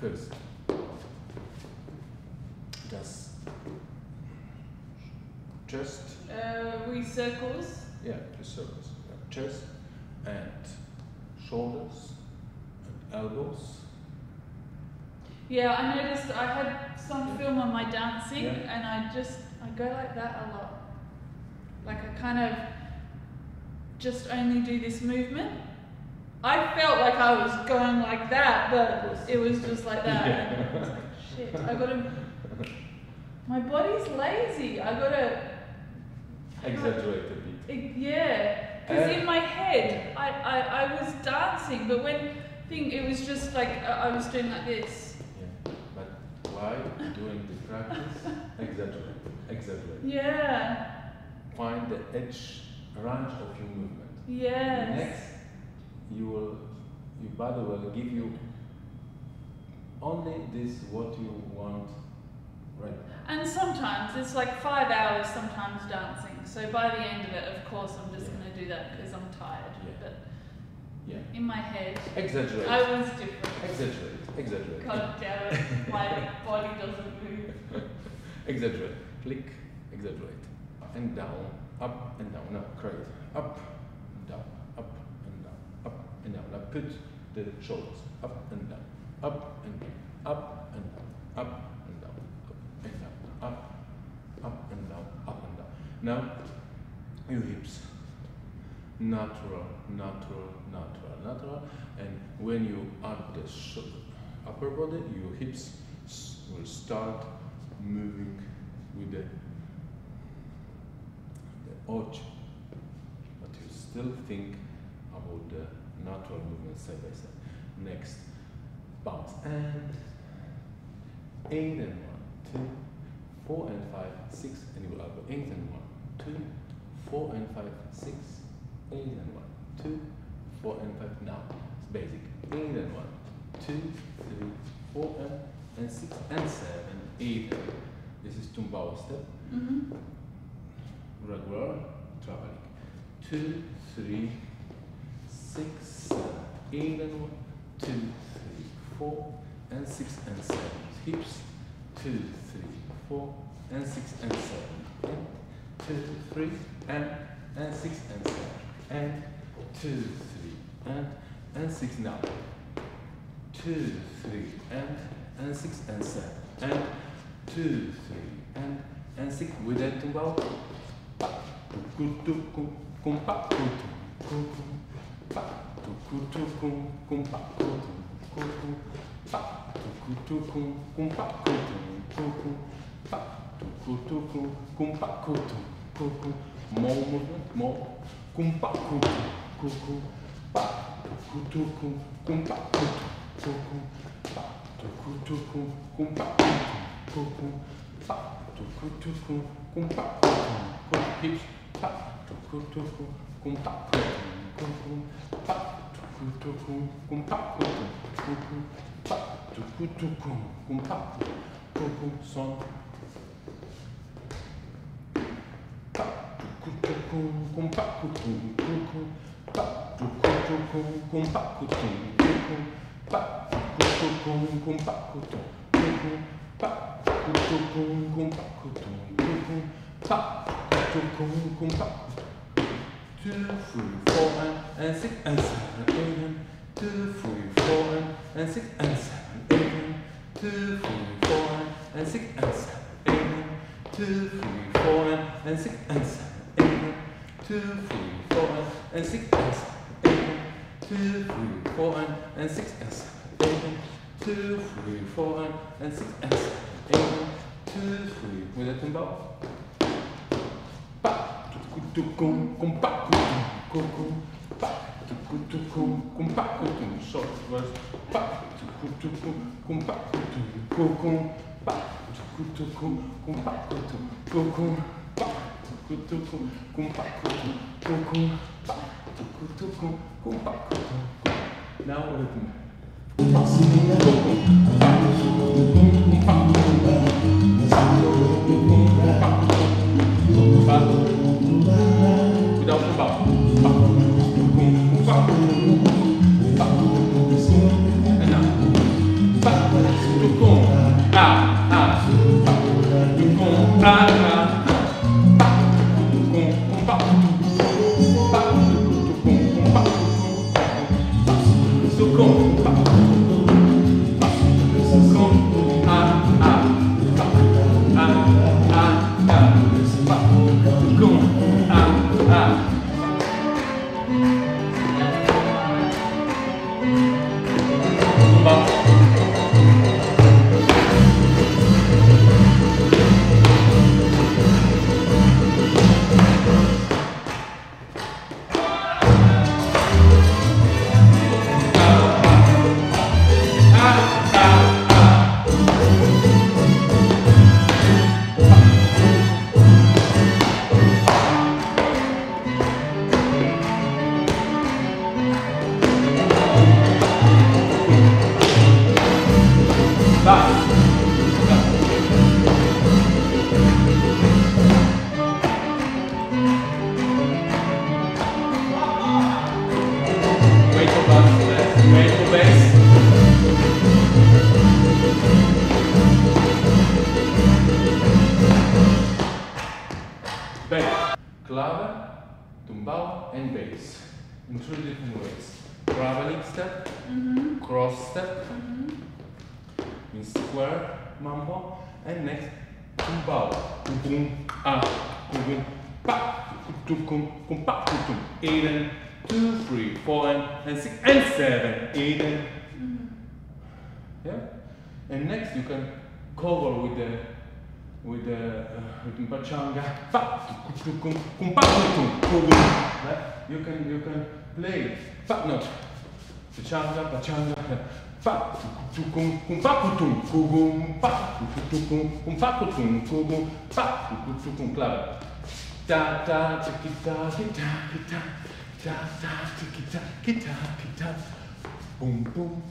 First, just we circles. Yeah, the circles. Chest and shoulders and elbows. Yeah, I noticed I had some film on my dancing, Yeah. and I go like that a lot. Like I kind of just only do this movement. I felt like I was going like that, but it was just like that. Yeah. And I was like, shit, I gotta. My body's lazy. I gotta. Exaggerate a bit. Yeah, because in my head I was dancing, but when it was just like I was doing like this. Yeah, but while doing the practice, exaggerate. Yeah. Find the edge, range of your movement. Yes. Next, your body will give you only this what you want right now. And sometimes it's like 5 hours sometimes dancing. So by the end of it, of course, I'm just going to do that because I'm tired. Yeah. But in my head, Exaggerate. I was different. Exaggerate. God damn it, my body doesn't move. Exaggerate. Click. Exaggerate. Up and down. Up and down. Now, great. Up, down, up and down, up and down. Now put the shoulders up and down, up and down, up and down, up and down, up and down, up and down, up and down. Now, your hips. Natural. And when you add the upper body, your hips will start moving with the arch. But you still think about the natural movement side by side. Next, bounce and 8 and 1, 2, 4 and 5, 6, and you will go 8 and 1, 2, 4 and 5, 6, 8 and 1, 2, 4 and 5. Now it's basic. 8 and 1, 2, 3, 4 and 6 and 7, 8. This is Tumbao step. Regular traveling. 2, 3, 6, 7, 8 and 1, 2, 3, 4 and 6 and 7. Hips. 2, 3, 4 and 6 and 7. And 2, 3 and 6 and 7. And 2, 3 and 6 now. 2, 3 and 6 and 7. And 2, 3 and 6 with that Tumbao. More movement, more. Hips. Son. Two, 3, 4 and 6 and 7, 8. 2, 3, 4 and 6 and 7, 8. 2, 3, 4 and 6 and 7, 8. 2, 3, 4 and 6 and 7, 8. 2, 3, 4 and 6 and 7, 8. 2, 3, 4 and 6 and 7, 8. 2, 3, 4 and 6 and 7, 8. 2, 3 with a Tumbao. Short verse. Now without the bow. And now. sukum, pa, sukum, ah, ah, pa, ah, ah, ah, pa, sukum, ah, ah. Ba. Bass, clave, tumbao, and bass in 3 different ways. Traveling step, cross step, in square mambo, and next tumbao. Kum ah, kum pa, kum pa, kum. 8 and 2, 3, 4 and 6 and 7, 8 and yeah. And next you can cover with the pachanga. You can play fa note. Pachanga, pachanga. Fa kum pa kutum kugum pa kum pa kutum kugum pa kum clave. Ta ta tiki ta kita kita ta ta tiki ta kita kita boom boom.